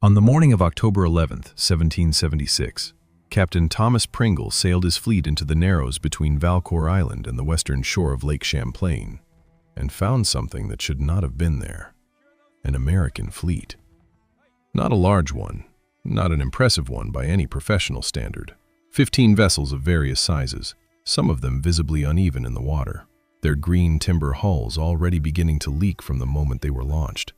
On the morning of October 11th, 1776, Captain Thomas Pringle sailed his fleet into the narrows between Valcour Island and the western shore of Lake Champlain, and found something that should not have been there: an American fleet. Not a large one, not an impressive one by any professional standard. 15 vessels of various sizes, some of them visibly uneven in the water, their green timber hulls already beginning to leak from the moment they were launched.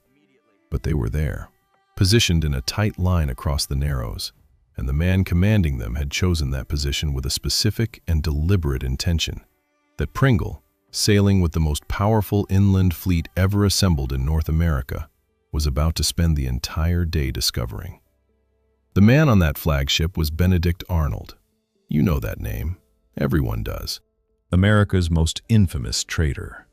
But they were there, positioned in a tight line across the narrows, and the man commanding them had chosen that position with a specific and deliberate intention: that Pringle, sailing with the most powerful inland fleet ever assembled in North America, was about to spend the entire day discovering. The man on that flagship was Benedict Arnold. You know that name. Everyone does. America's most infamous traitor.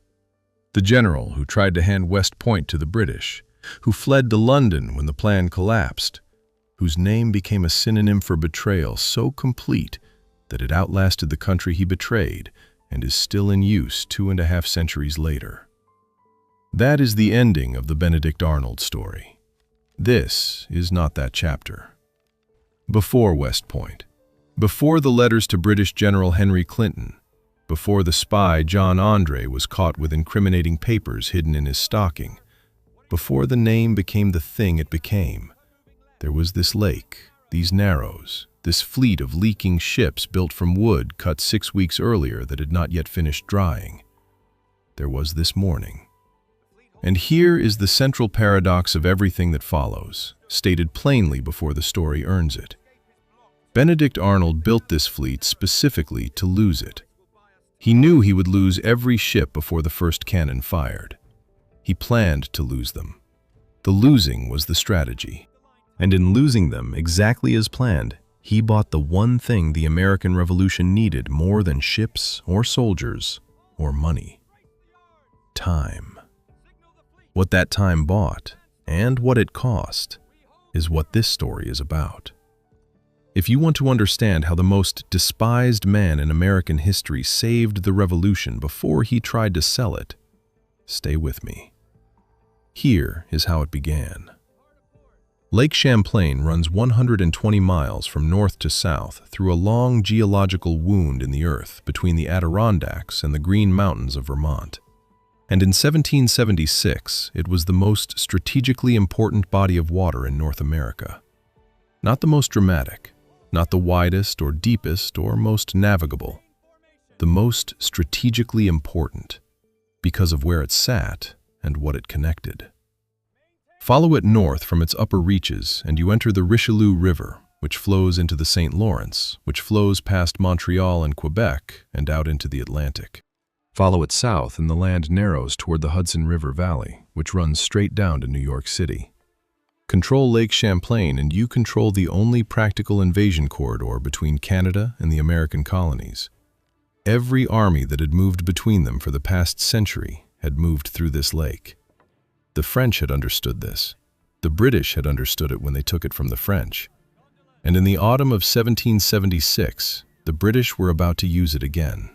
The general who tried to hand West Point to the British, who fled to London when the plan collapsed, whose name became a synonym for betrayal so complete that it outlasted the country he betrayed and is still in use 2.5 centuries later. That is the ending of the Benedict Arnold story. This is not that chapter. Before West Point, before the letters to British General Henry Clinton, before the spy John Andre was caught with incriminating papers hidden in his stocking, before the name became the thing it became, there was this lake, these narrows, this fleet of leaking ships built from wood cut 6 weeks earlier that had not yet finished drying. There was this morning. And here is the central paradox of everything that follows, stated plainly before the story earns it. Benedict Arnold built this fleet specifically to lose it. He knew he would lose every ship before the first cannon fired. He planned to lose them. The losing was the strategy. And in losing them exactly as planned, he bought the one thing the American Revolution needed more than ships or soldiers or money: time. What that time bought, and what it cost, is what this story is about. If you want to understand how the most despised man in American history saved the Revolution before he tried to sell it, stay with me. Here is how it began. Lake Champlain runs 120 miles from north to south through a long geological wound in the earth between the Adirondacks and the Green Mountains of Vermont. And in 1776, it was the most strategically important body of water in North America. Not the most dramatic, not the widest or deepest or most navigable. The most strategically important, because of where it sat and what it connected. Follow it north from its upper reaches and you enter the Richelieu River, which flows into the St. Lawrence, which flows past Montreal and Quebec and out into the Atlantic. Follow it south and the land narrows toward the Hudson River Valley, which runs straight down to New York City. Control Lake Champlain and you control the only practical invasion corridor between Canada and the American colonies. Every army that had moved between them for the past century had moved through this lake. The French had understood this. The British had understood it when they took it from the French. And in the autumn of 1776, the British were about to use it again.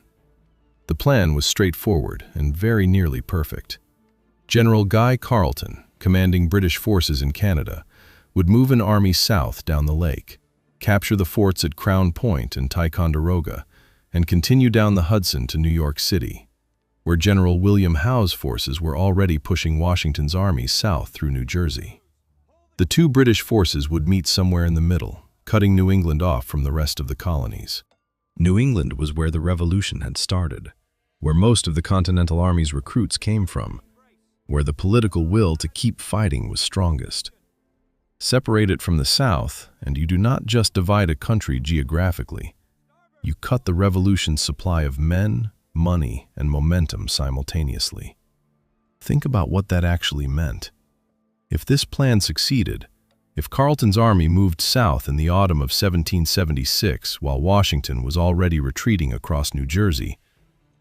The plan was straightforward and very nearly perfect. General Guy Carleton, commanding British forces in Canada, would move an army south down the lake, capture the forts at Crown Point and Ticonderoga, and continue down the Hudson to New York City, where General William Howe's forces were already pushing Washington's army south through New Jersey. The two British forces would meet somewhere in the middle, cutting New England off from the rest of the colonies. New England was where the Revolution had started, where most of the Continental Army's recruits came from, where the political will to keep fighting was strongest. Separate it from the South, and you do not just divide a country geographically. You cut the Revolution's supply of men, money, and momentum simultaneously. Think about what that actually meant. If this plan succeeded, if Carleton's army moved south in the autumn of 1776 while Washington was already retreating across New Jersey,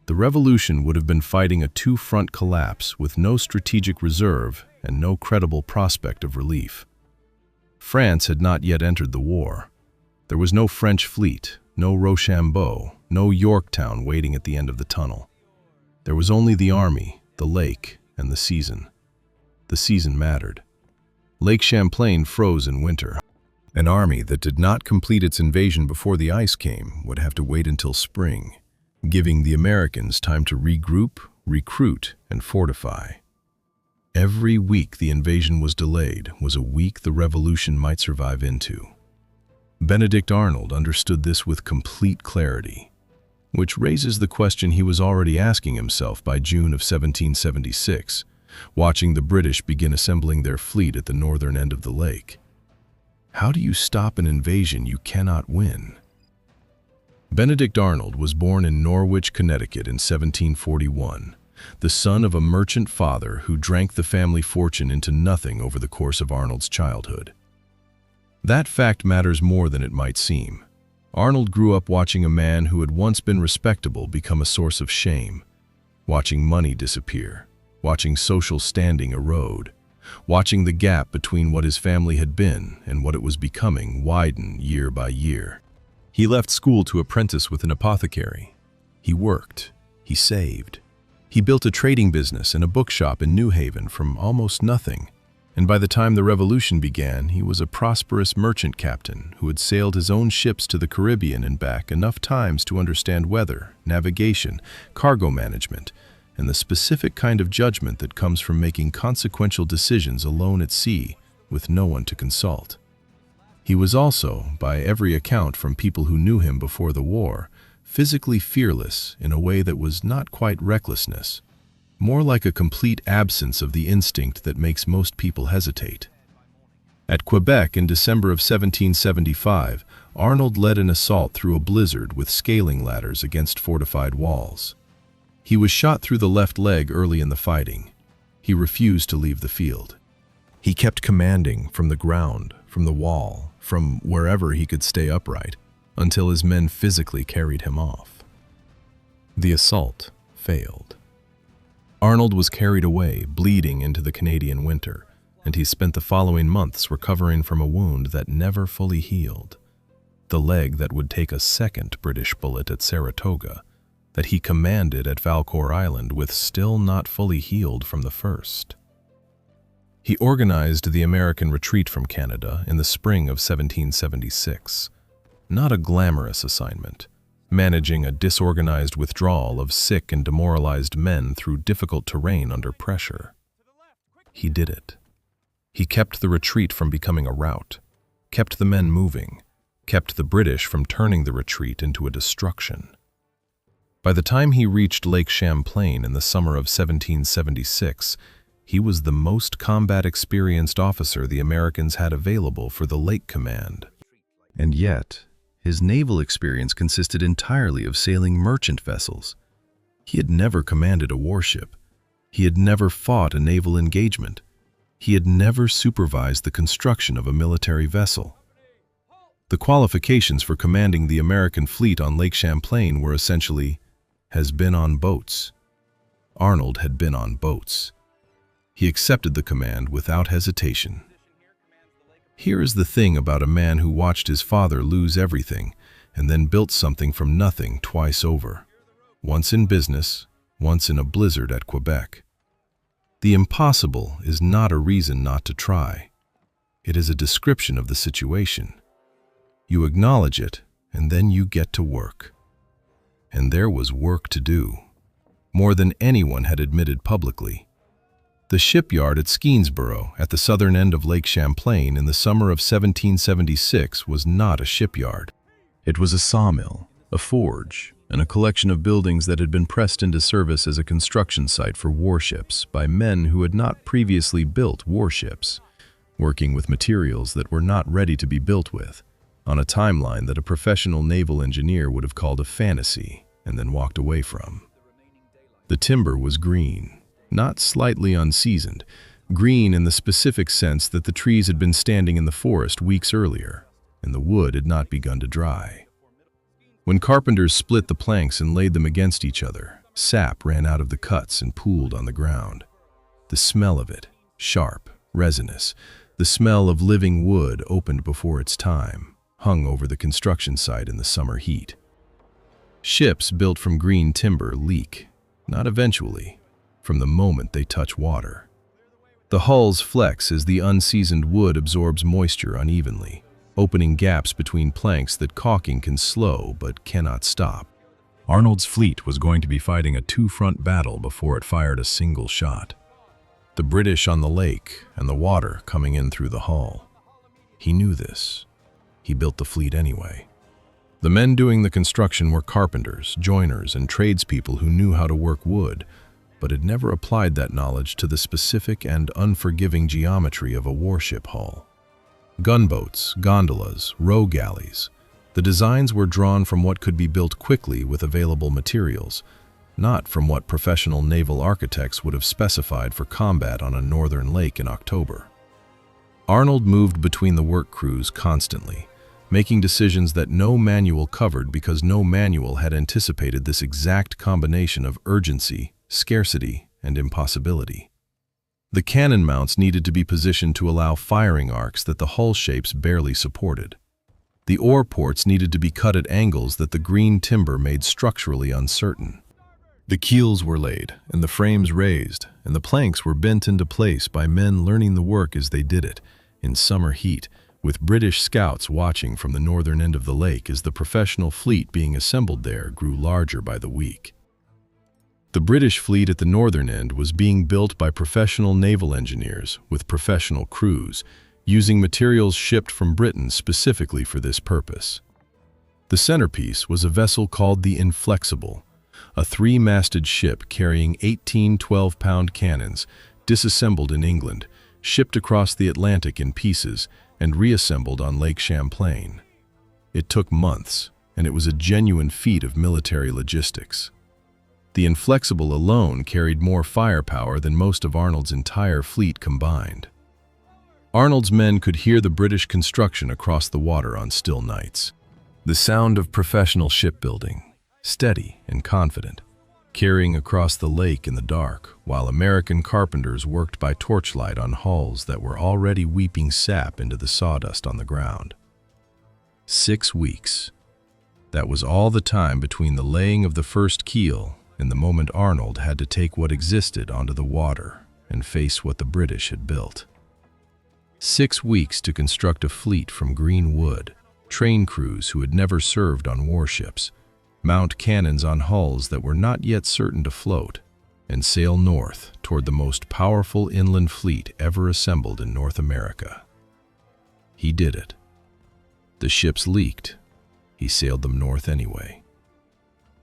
the Revolution would have been fighting a two-front collapse with no strategic reserve and no credible prospect of relief. France had not yet entered the war. There was no French fleet, no Rochambeau, no Yorktown waiting at the end of the tunnel. There was only the army, the lake, and the season. The season mattered. Lake Champlain froze in winter. An army that did not complete its invasion before the ice came would have to wait until spring, giving the Americans time to regroup, recruit, and fortify. Every week the invasion was delayed was a week the revolution might survive into. Benedict Arnold understood this with complete clarity, which raises the question he was already asking himself by June of 1776, watching the British begin assembling their fleet at the northern end of the lake. How do you stop an invasion you cannot win? Benedict Arnold was born in Norwich, Connecticut in 1741, the son of a merchant father who drank the family fortune into nothing over the course of Arnold's childhood. That fact matters more than it might seem. Arnold grew up watching a man who had once been respectable become a source of shame, watching money disappear, watching social standing erode, watching the gap between what his family had been and what it was becoming widen year by year. He left school to apprentice with an apothecary. He worked. He saved. He built a trading business and a bookshop in New Haven from almost nothing. And by the time the Revolution began, he was a prosperous merchant captain who had sailed his own ships to the Caribbean and back enough times to understand weather, navigation, cargo management, and the specific kind of judgment that comes from making consequential decisions alone at sea with no one to consult. He was also, by every account from people who knew him before the war, physically fearless in a way that was not quite recklessness, more like a complete absence of the instinct that makes most people hesitate. At Quebec in December of 1775, Arnold led an assault through a blizzard with scaling ladders against fortified walls. He was shot through the left leg early in the fighting. He refused to leave the field. He kept commanding from the ground, from the wall, from wherever he could stay upright, until his men physically carried him off. The assault failed. Arnold was carried away, bleeding into the Canadian winter, and he spent the following months recovering from a wound that never fully healed. The leg that would take a second British bullet at Saratoga, that he commanded at Valcour Island with still not fully healed from the first. He organized the American retreat from Canada in the spring of 1776. Not a glamorous assignment, managing a disorganized withdrawal of sick and demoralized men through difficult terrain under pressure. He did it. He kept the retreat from becoming a rout, kept the men moving, kept the British from turning the retreat into a destruction. By the time he reached Lake Champlain in the summer of 1776, he was the most combat-experienced officer the Americans had available for the Lake Command. And yet, his naval experience consisted entirely of sailing merchant vessels. He had never commanded a warship. He had never fought a naval engagement. He had never supervised the construction of a military vessel. The qualifications for commanding the American fleet on Lake Champlain were essentially, has been on boats. Arnold had been on boats. He accepted the command without hesitation. Here is the thing about a man who watched his father lose everything and then built something from nothing twice over, once in business, once in a blizzard at Quebec. The impossible is not a reason not to try. It is a description of the situation. You acknowledge it, and then you get to work. And there was work to do, more than anyone had admitted publicly. The shipyard at Skenesborough, at the southern end of Lake Champlain in the summer of 1776, was not a shipyard. It was a sawmill, a forge, and a collection of buildings that had been pressed into service as a construction site for warships by men who had not previously built warships, working with materials that were not ready to be built with, on a timeline that a professional naval engineer would have called a fantasy and then walked away from. The timber was green, not slightly unseasoned, green in the specific sense that the trees had been standing in the forest weeks earlier, and the wood had not begun to dry. When carpenters split the planks and laid them against each other, sap ran out of the cuts and pooled on the ground. The smell of it, sharp, resinous, the smell of living wood opened before its time, hung over the construction site in the summer heat. Ships built from green timber leak, not eventually, from the moment they touch water. The hulls flex as the unseasoned wood absorbs moisture unevenly, opening gaps between planks that caulking can slow but cannot stop. Arnold's fleet was going to be fighting a two-front battle before it fired a single shot. The British on the lake and the water coming in through the hull. He knew this. He built the fleet anyway. The men doing the construction were carpenters, joiners, and tradespeople who knew how to work wood, but had never applied that knowledge to the specific and unforgiving geometry of a warship hull. Gunboats, gondolas, row galleys. The designs were drawn from what could be built quickly with available materials, not from what professional naval architects would have specified for combat on a northern lake in October. Arnold moved between the work crews constantly, making decisions that no manual covered because no manual had anticipated this exact combination of urgency, scarcity, and impossibility. The cannon mounts needed to be positioned to allow firing arcs that the hull shapes barely supported. The oar ports needed to be cut at angles that the green timber made structurally uncertain. The keels were laid, and the frames raised, and the planks were bent into place by men learning the work as they did it, in summer heat, with British scouts watching from the northern end of the lake as the professional fleet being assembled there grew larger by the week. The British fleet at the northern end was being built by professional naval engineers with professional crews, using materials shipped from Britain specifically for this purpose. The centerpiece was a vessel called the Inflexible, a three-masted ship carrying 18 12-pound cannons, disassembled in England, shipped across the Atlantic in pieces, and reassembled on Lake Champlain. It took months, and it was a genuine feat of military logistics. The Inflexible alone carried more firepower than most of Arnold's entire fleet combined. Arnold's men could hear the British construction across the water on still nights. The sound of professional shipbuilding, steady and confident, carrying across the lake in the dark, while American carpenters worked by torchlight on hulls that were already weeping sap into the sawdust on the ground. 6 weeks. That was all the time between the laying of the first keel and the moment Arnold had to take what existed onto the water and face what the British had built. 6 weeks to construct a fleet from green wood, train crews who had never served on warships, mount cannons on hulls that were not yet certain to float, and sail north toward the most powerful inland fleet ever assembled in North America. He did it. The ships leaked. He sailed them north anyway.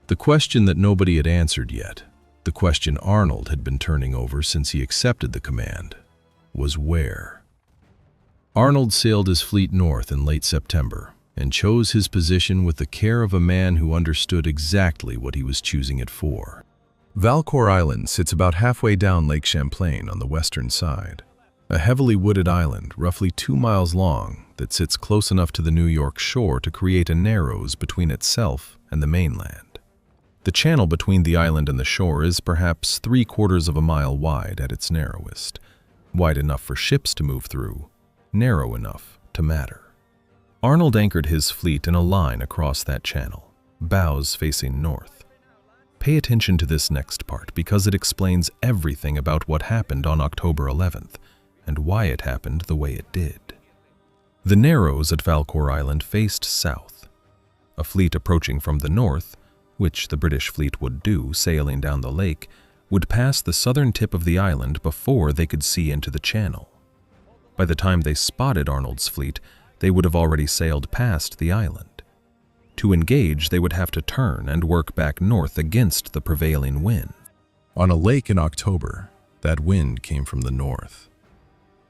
The question that nobody had answered yet, the question Arnold had been turning over since he accepted the command, was where? Arnold sailed his fleet north in late September and chose his position with the care of a man who understood exactly what he was choosing it for. Valcour Island sits about halfway down Lake Champlain on the western side, a heavily wooded island roughly 2 miles long that sits close enough to the New York shore to create a narrows between itself and the mainland. The channel between the island and the shore is perhaps 3/4 of a mile wide at its narrowest, wide enough for ships to move through, narrow enough to matter. Arnold anchored his fleet in a line across that channel, bows facing north. Pay attention to this next part because it explains everything about what happened on October 11th and why it happened the way it did. The narrows at Valcour Island faced south. A fleet approaching from the north, which the British fleet would do sailing down the lake, would pass the southern tip of the island before they could see into the channel. By the time they spotted Arnold's fleet, they would have already sailed past the island. To engage, they would have to turn and work back north against the prevailing wind. On a lake in October, that wind came from the north.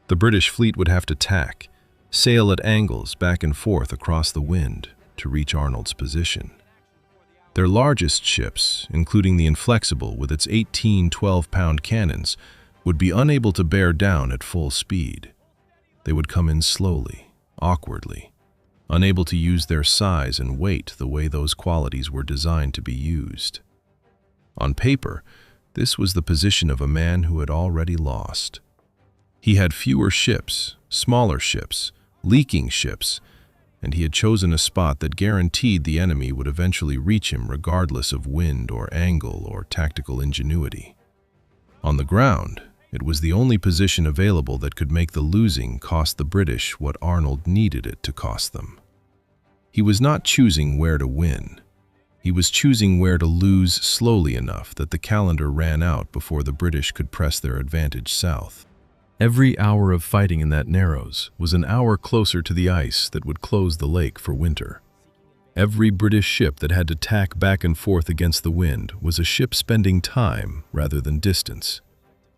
The British fleet would have to tack, sail at angles back and forth across the wind to reach Arnold's position. Their largest ships, including the Inflexible with its 18 12-pound cannons, would be unable to bear down at full speed. They would come in slowly, awkwardly, unable to use their size and weight the way those qualities were designed to be used. On paper, this was the position of a man who had already lost. He had fewer ships, smaller ships, leaking ships, and he had chosen a spot that guaranteed the enemy would eventually reach him regardless of wind or angle or tactical ingenuity. On the ground, It was the only position available that could make the losing cost the British what Arnold needed it to cost them. He was not choosing where to win. He was choosing where to lose slowly enough that the calendar ran out before the British could press their advantage south. Every hour of fighting in that Narrows was an hour closer to the ice that would close the lake for winter. Every British ship that had to tack back and forth against the wind was a ship spending time rather than distance.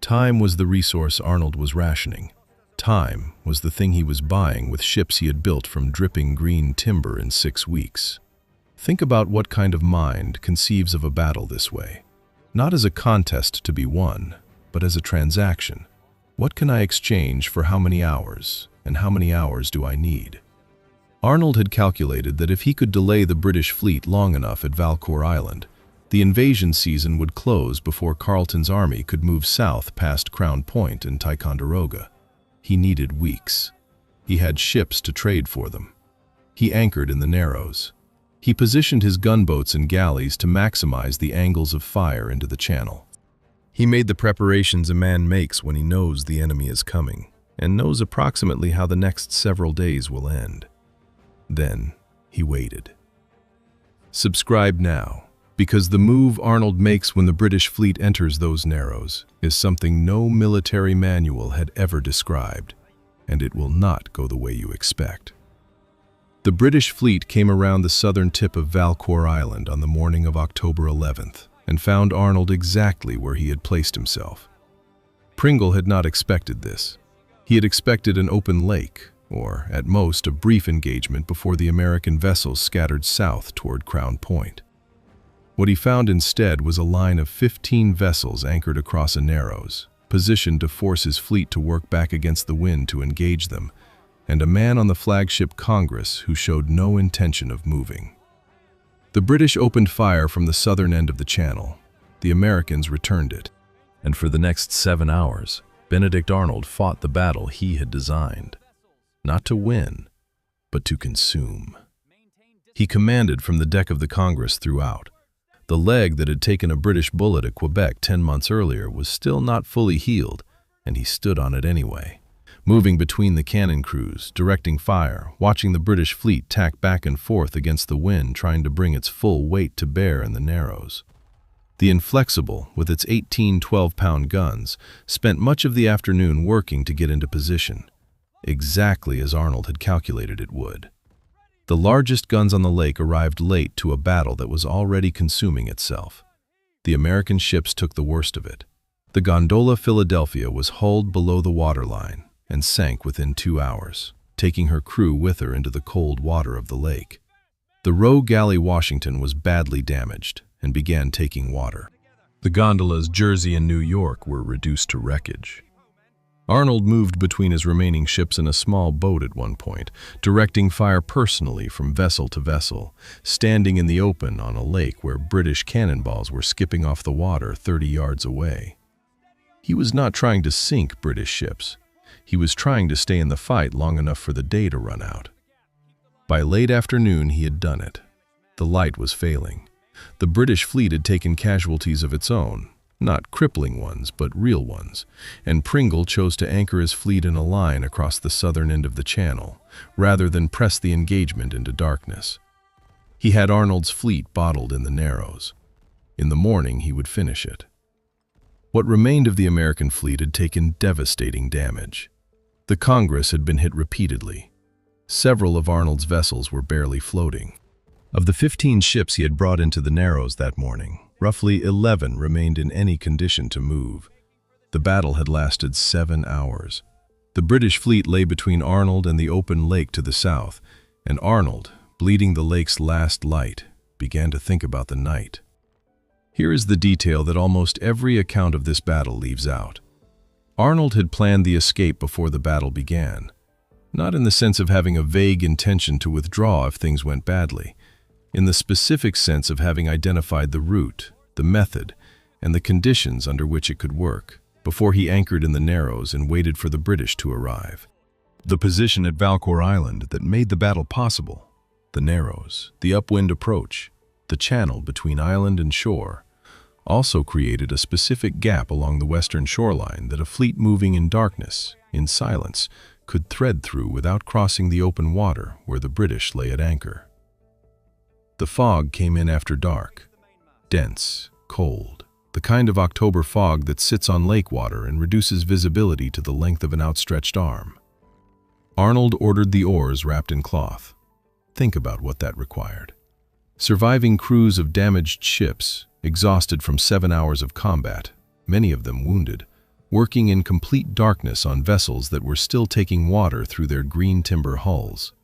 Time was the resource Arnold was rationing. Time was the thing he was buying with ships he had built from dripping green timber in 6 weeks. Think about what kind of mind conceives of a battle this way. Not as a contest to be won, but as a transaction. What can I exchange for how many hours, and how many hours do I need? Arnold had calculated that if he could delay the British fleet long enough at Valcour Island, the invasion season would close before Carleton's army could move south past Crown Point and Ticonderoga. He needed weeks. He had ships to trade for them. He anchored in the Narrows. He positioned his gunboats and galleys to maximize the angles of fire into the channel. He made the preparations a man makes when he knows the enemy is coming, and knows approximately how the next several days will end. Then he waited. Subscribe now, because the move Arnold makes when the British fleet enters those Narrows is something no military manual had ever described, and it will not go the way you expect. The British fleet came around the southern tip of Valcour Island on the morning of October 11th and found Arnold exactly where he had placed himself. Pringle had not expected this. He had expected an open lake, or at most a brief engagement before the American vessels scattered south toward Crown Point. What he found instead was a line of 15 vessels anchored across a Narrows, positioned to force his fleet to work back against the wind to engage them, and a man on the flagship Congress who showed no intention of moving. The British opened fire from the southern end of the channel. The Americans returned it, and for the next 7 hours, Benedict Arnold fought the battle he had designed. Not to win, but to consume. He commanded from the deck of the Congress throughout. The leg that had taken a British bullet at Quebec 10 months earlier was still not fully healed, and he stood on it anyway, moving between the cannon crews, directing fire, watching the British fleet tack back and forth against the wind, trying to bring its full weight to bear in the Narrows. The Inflexible, with its 18 12-pound guns, spent much of the afternoon working to get into position, exactly as Arnold had calculated it would. The largest guns on the lake arrived late to a battle that was already consuming itself. The American ships took the worst of it. The gondola Philadelphia was hulled below the waterline and sank within 2 hours, taking her crew with her into the cold water of the lake. The rogue galley Washington was badly damaged and began taking water. The gondolas Jersey and New York were reduced to wreckage. Arnold moved between his remaining ships in a small boat at one point, directing fire personally from vessel to vessel, standing in the open on a lake where British cannonballs were skipping off the water 30 yards away. He was not trying to sink British ships. He was trying to stay in the fight long enough for the day to run out. By late afternoon, he had done it. The light was failing. The British fleet had taken casualties of its own, not crippling ones, but real ones, and Pringle chose to anchor his fleet in a line across the southern end of the channel, rather than press the engagement into darkness. He had Arnold's fleet bottled in the Narrows. In the morning, he would finish it. What remained of the American fleet had taken devastating damage. The Congress had been hit repeatedly. Several of Arnold's vessels were barely floating. Of the 15 ships he had brought into the Narrows that morning, roughly 11 remained in any condition to move. The battle had lasted 7 hours. The British fleet lay between Arnold and the open lake to the south, and Arnold, bleeding the lake's last light, began to think about the night. Here is the detail that almost every account of this battle leaves out. Arnold had planned the escape before the battle began, not in the sense of having a vague intention to withdraw if things went badly, in the specific sense of having identified the route, the method, and the conditions under which it could work, before he anchored in the Narrows and waited for the British to arrive. The position at Valcour Island that made the battle possible, the Narrows, the upwind approach, the channel between island and shore, also created a specific gap along the western shoreline that a fleet moving in darkness, in silence, could thread through without crossing the open water where the British lay at anchor. The fog came in after dark, dense, cold, the kind of October fog that sits on lake water and reduces visibility to the length of an outstretched arm. Arnold ordered the oars wrapped in cloth. Think about what that required. Surviving crews of damaged ships, exhausted from 7 hours of combat, many of them wounded, working in complete darkness on vessels that were still taking water through their green timber hulls.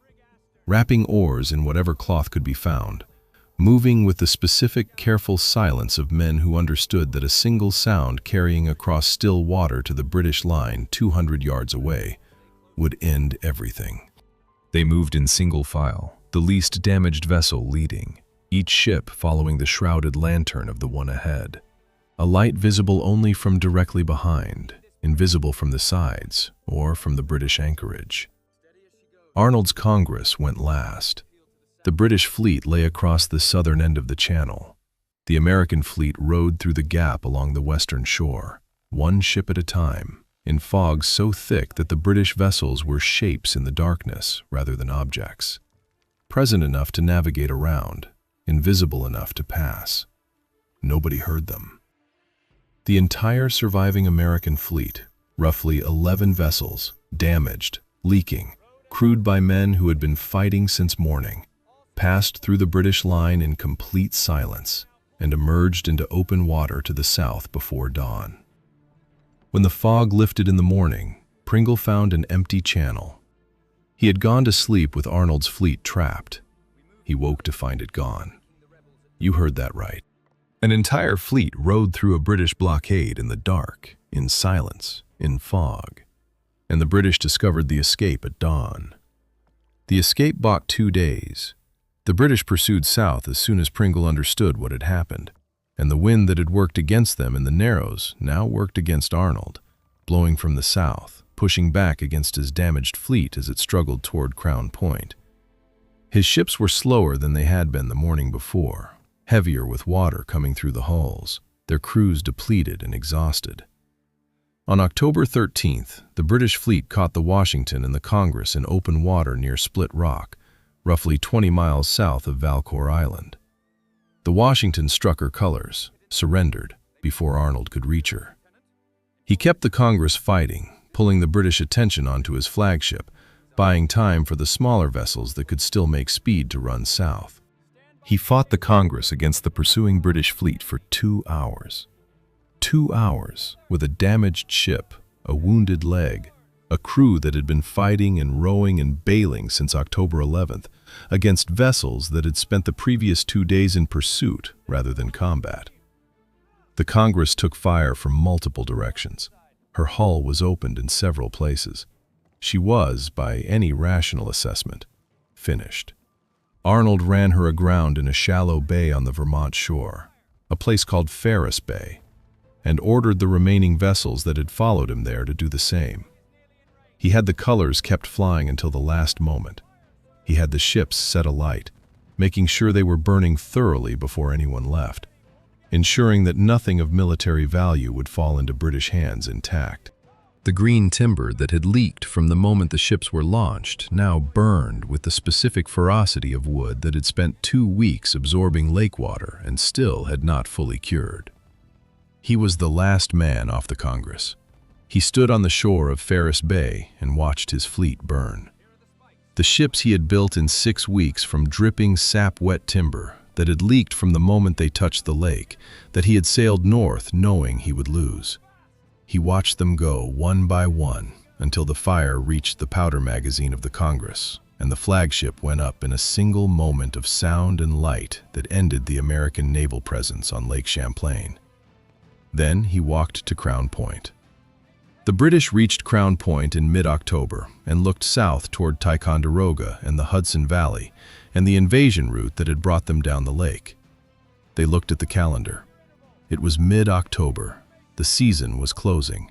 Wrapping oars in whatever cloth could be found, moving with the specific, careful silence of men who understood that a single sound carrying across still water to the British line 200 yards away would end everything. They moved in single file, the least damaged vessel leading, each ship following the shrouded lantern of the one ahead. A light visible only from directly behind, invisible from the sides or from the British anchorage. Arnold's Congress went last. The British fleet lay across the southern end of the channel. The American fleet rode through the gap along the western shore, one ship at a time, in fog so thick that the British vessels were shapes in the darkness rather than objects. Present enough to navigate around, invisible enough to pass. Nobody heard them. The entire surviving American fleet, roughly 11 vessels, damaged, leaking, crewed by men who had been fighting since morning, passed through the British line in complete silence and emerged into open water to the south before dawn. When the fog lifted in the morning, Pringle found an empty channel. He had gone to sleep with Arnold's fleet trapped. He woke to find it gone. You heard that right. An entire fleet rode through a British blockade in the dark, in silence, in fog. And the British discovered the escape at dawn. The escape bought 2 days. The British pursued south as soon as Pringle understood what had happened, and the wind that had worked against them in the Narrows now worked against Arnold, blowing from the south, pushing back against his damaged fleet as it struggled toward Crown Point. His ships were slower than they had been the morning before, heavier with water coming through the hulls, their crews depleted and exhausted. On October 13th, the British fleet caught the Washington and the Congress in open water near Split Rock, roughly 20 miles south of Valcour Island. The Washington struck her colors, surrendered, before Arnold could reach her. He kept the Congress fighting, pulling the British attention onto his flagship, buying time for the smaller vessels that could still make speed to run south. He fought the Congress against the pursuing British fleet for 2 hours. 2 hours, with a damaged ship, a wounded leg, a crew that had been fighting and rowing and bailing since October 11th, against vessels that had spent the previous 2 days in pursuit rather than combat. The Congress took fire from multiple directions. Her hull was opened in several places. She was, by any rational assessment, finished. Arnold ran her aground in a shallow bay on the Vermont shore, a place called Ferris Bay, and ordered the remaining vessels that had followed him there to do the same. He had the colors kept flying until the last moment. He had the ships set alight, making sure they were burning thoroughly before anyone left, ensuring that nothing of military value would fall into British hands intact. The green timber that had leaked from the moment the ships were launched now burned with the specific ferocity of wood that had spent 2 weeks absorbing lake water and still had not fully cured. He was the last man off the Congress. He stood on the shore of Ferris Bay and watched his fleet burn. The ships he had built in 6 weeks from dripping sap-wet timber that had leaked from the moment they touched the lake, that he had sailed north knowing he would lose. He watched them go one by one until the fire reached the powder magazine of the Congress, and the flagship went up in a single moment of sound and light that ended the American naval presence on Lake Champlain. Then he walked to Crown Point. The British reached Crown Point in mid-October and looked south toward Ticonderoga and the Hudson Valley and the invasion route that had brought them down the lake. They looked at the calendar. It was mid-October. The season was closing.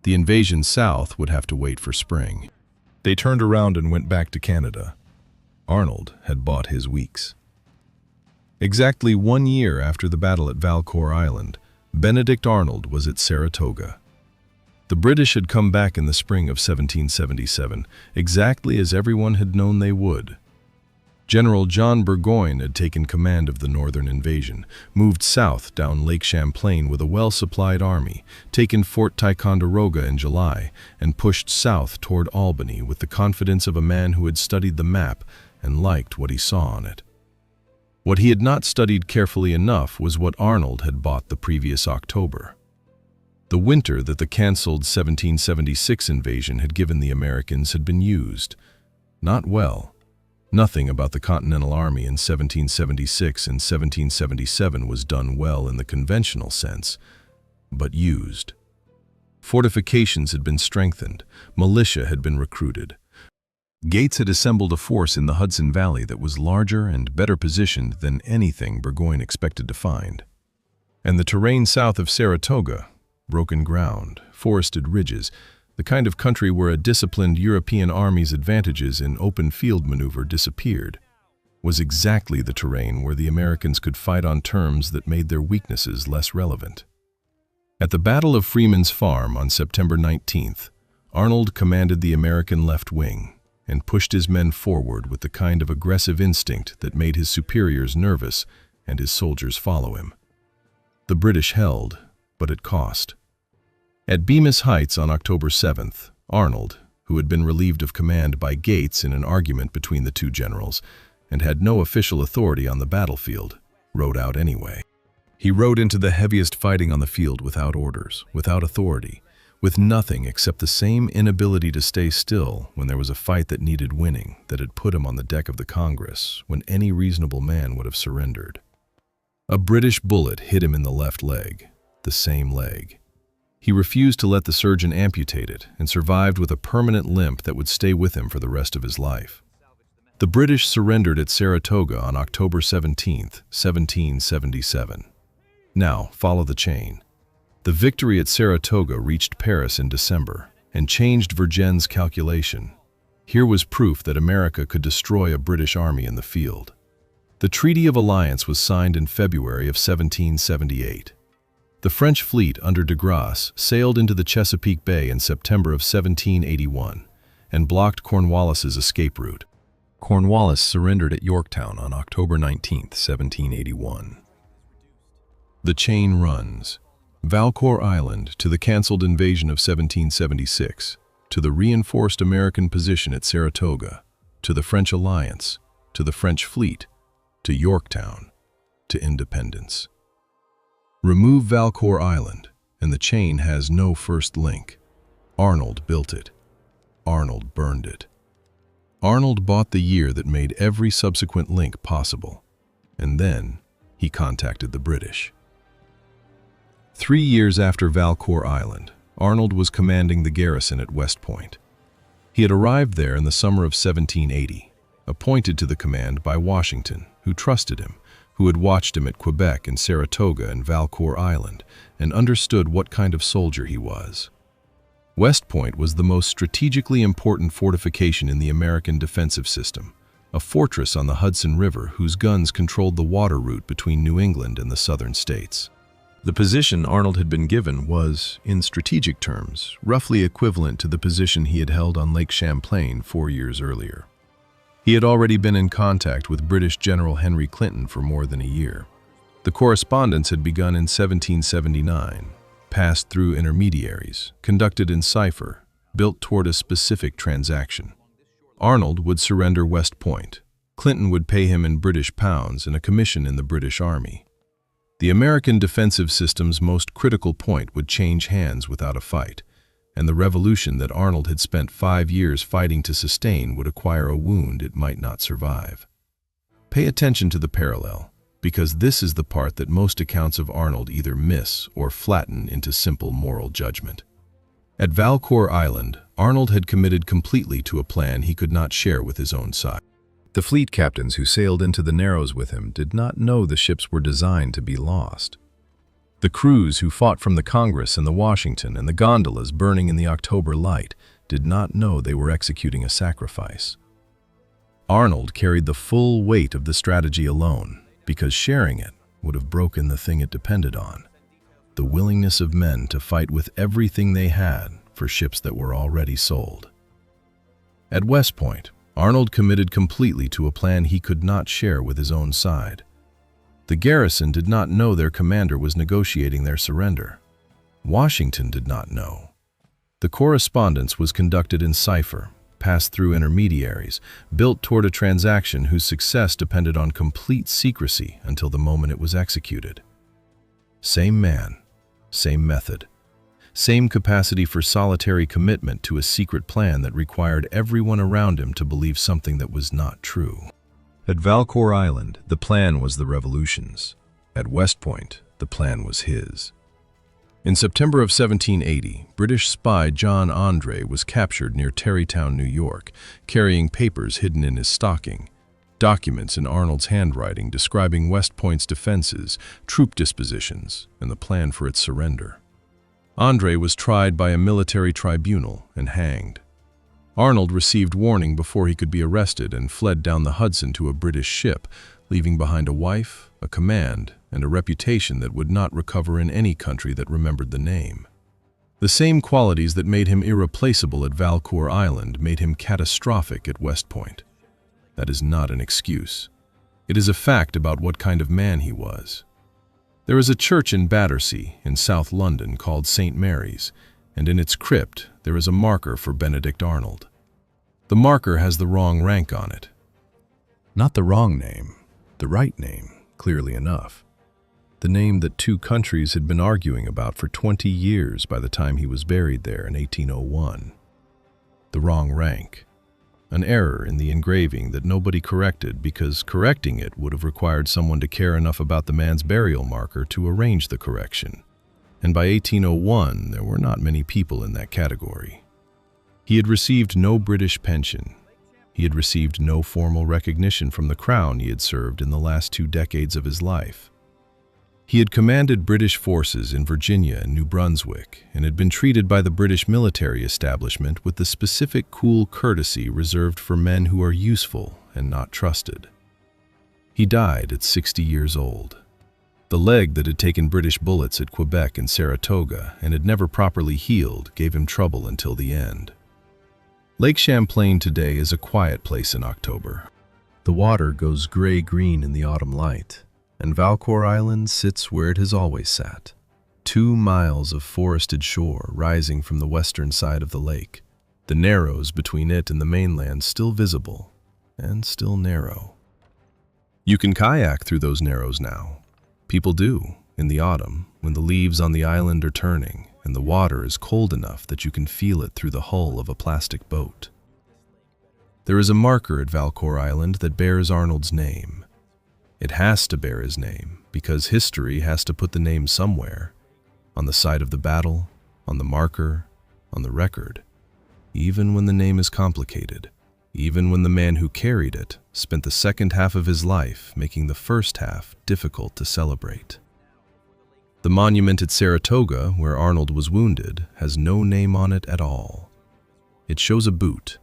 The invasion south would have to wait for spring. They turned around and went back to Canada. Arnold had bought his weeks. Exactly 1 year after the battle at Valcour Island, Benedict Arnold was at Saratoga. The British had come back in the spring of 1777, exactly as everyone had known they would. General John Burgoyne had taken command of the northern invasion, moved south down Lake Champlain with a well-supplied army, taken Fort Ticonderoga in July, and pushed south toward Albany with the confidence of a man who had studied the map and liked what he saw on it. What he had not studied carefully enough was what Arnold had bought the previous October. The winter that the cancelled 1776 invasion had given the Americans had been used. Not well. Nothing about the Continental Army in 1776 and 1777 was done well in the conventional sense, but used. Fortifications had been strengthened, militia had been recruited. Gates had assembled a force in the Hudson Valley that was larger and better positioned than anything Burgoyne expected to find. And the terrain south of Saratoga, broken ground, forested ridges, the kind of country where a disciplined European army's advantages in open field maneuver disappeared, was exactly the terrain where the Americans could fight on terms that made their weaknesses less relevant. At the Battle of Freeman's Farm on September 19th, Arnold commanded the American left wing and pushed his men forward with the kind of aggressive instinct that made his superiors nervous and his soldiers follow him. The British held, but at cost. At Bemis Heights on October 7th, Arnold, who had been relieved of command by Gates in an argument between the two generals and had no official authority on the battlefield, rode out anyway. He rode into the heaviest fighting on the field without orders, without authority, with nothing except the same inability to stay still when there was a fight that needed winning that had put him on the deck of the Congress when any reasonable man would have surrendered. A British bullet hit him in the left leg, the same leg. He refused to let the surgeon amputate it and survived with a permanent limp that would stay with him for the rest of his life. The British surrendered at Saratoga on October 17, 1777. Now, follow the chain. The victory at Saratoga reached Paris in December and changed Vergennes' calculation. Here was proof that America could destroy a British army in the field. The Treaty of Alliance was signed in February of 1778. The French fleet under de Grasse sailed into the Chesapeake Bay in September of 1781 and blocked Cornwallis's escape route. Cornwallis surrendered at Yorktown on October 19, 1781. The chain runs. Valcour Island to the cancelled invasion of 1776, to the reinforced American position at Saratoga, to the French alliance, to the French fleet, to Yorktown, to independence. Remove Valcour Island, and the chain has no first link. Arnold built it. Arnold burned it. Arnold bought the year that made every subsequent link possible, and then he contacted the British. 3 years after Valcour Island, Arnold was commanding the garrison at West Point. He had arrived there in the summer of 1780, appointed to the command by Washington, who trusted him, who had watched him at Quebec and Saratoga and Valcour Island, and understood what kind of soldier he was. West Point was the most strategically important fortification in the American defensive system, a fortress on the Hudson River whose guns controlled the water route between New England and the southern states. The position Arnold had been given was, in strategic terms, roughly equivalent to the position he had held on Lake Champlain 4 years earlier. He had already been in contact with British General Henry Clinton for more than a year. The correspondence had begun in 1779, passed through intermediaries, conducted in cipher, built toward a specific transaction. Arnold would surrender West Point. Clinton would pay him in British pounds and a commission in the British Army. The American defensive system's most critical point would change hands without a fight, and the revolution that Arnold had spent 5 years fighting to sustain would acquire a wound it might not survive. Pay attention to the parallel, because this is the part that most accounts of Arnold either miss or flatten into simple moral judgment. At Valcour Island, Arnold had committed completely to a plan he could not share with his own side. The fleet captains who sailed into the Narrows with him did not know the ships were designed to be lost. The crews who fought from the Congress and the Washington and the gondolas burning in the October light did not know they were executing a sacrifice. Arnold carried the full weight of the strategy alone, because sharing it would have broken the thing it depended on: the willingness of men to fight with everything they had for ships that were already sold. At West Point, Arnold committed completely to a plan he could not share with his own side. The garrison did not know their commander was negotiating their surrender. Washington did not know. The correspondence was conducted in cipher, passed through intermediaries, built toward a transaction whose success depended on complete secrecy until the moment it was executed. Same man, same method, same capacity for solitary commitment to a secret plan that required everyone around him to believe something that was not true. At Valcour Island, the plan was the Revolution's. At West Point, the plan was his. In September of 1780, British spy John Andre was captured near Tarrytown, New York, carrying papers hidden in his stocking, documents in Arnold's handwriting describing West Point's defenses, troop dispositions, and the plan for its surrender. Andre was tried by a military tribunal and hanged. Arnold received warning before he could be arrested and fled down the Hudson to a British ship, leaving behind a wife, a command, and a reputation that would not recover in any country that remembered the name. The same qualities that made him irreplaceable at Valcour Island made him catastrophic at West Point. That is not an excuse. It is a fact about what kind of man he was. There is a church in Battersea, in South London, called St. Mary's, and in its crypt there is a marker for Benedict Arnold. The marker has the wrong rank on it. Not the wrong name, the right name, clearly enough. The name that two countries had been arguing about for 20 years by the time he was buried there in 1801. The wrong rank. An error in the engraving that nobody corrected because correcting it would have required someone to care enough about the man's burial marker to arrange the correction. And by 1801, there were not many people in that category. He had received no British pension. He had received no formal recognition from the crown he had served in the last 2 decades of his life. He had commanded British forces in Virginia and New Brunswick and had been treated by the British military establishment with the specific cool courtesy reserved for men who are useful and not trusted. He died at 60 years old. The leg that had taken British bullets at Quebec and Saratoga and had never properly healed gave him trouble until the end. Lake Champlain today is a quiet place in October. The water goes gray-green in the autumn light, and Valcour Island sits where it has always sat, 2 miles of forested shore rising from the western side of the lake, the narrows between it and the mainland still visible and still narrow. You can kayak through those narrows now. People do, in the autumn, when the leaves on the island are turning and the water is cold enough that you can feel it through the hull of a plastic boat. There is a marker at Valcour Island that bears Arnold's name. It has to bear his name because history has to put the name somewhere, on the site of the battle, on the marker, on the record, even when the name is complicated, even when the man who carried it spent the second half of his life making the first half difficult to celebrate. The monument at Saratoga, where Arnold was wounded, has no name on it at all. It shows a boot,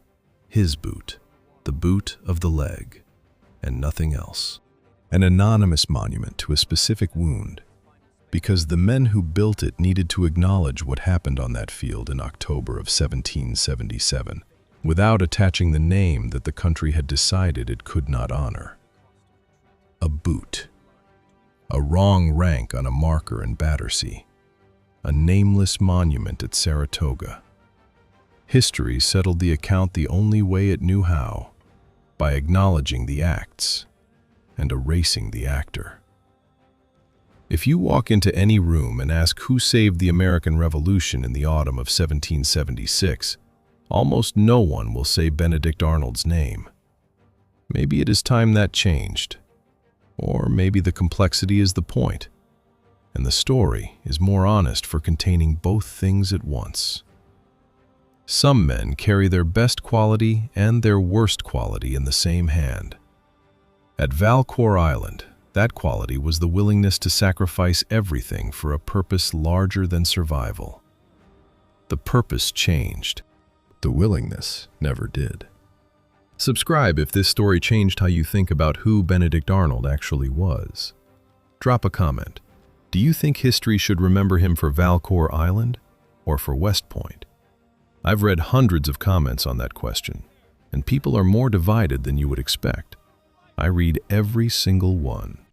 his boot, the boot of the leg, and nothing else. An anonymous monument to a specific wound, because the men who built it needed to acknowledge what happened on that field in October of 1777, without attaching the name that the country had decided it could not honor. A boot. A wrong rank on a marker in Battersea. A nameless monument at Saratoga. History settled the account the only way it knew how, by acknowledging the acts and erasing the actor. If you walk into any room and ask who saved the American Revolution in the autumn of 1776, almost no one will say Benedict Arnold's name. Maybe it is time that changed. Or maybe the complexity is the point, and the story is more honest for containing both things at once. Some men carry their best quality and their worst quality in the same hand. At Valcour Island, that quality was the willingness to sacrifice everything for a purpose larger than survival. The purpose changed. The willingness never did. Subscribe if this story changed how you think about who Benedict Arnold actually was. Drop a comment. Do you think history should remember him for Valcour Island or for West Point? I've read hundreds of comments on that question, and people are more divided than you would expect. I read every single one.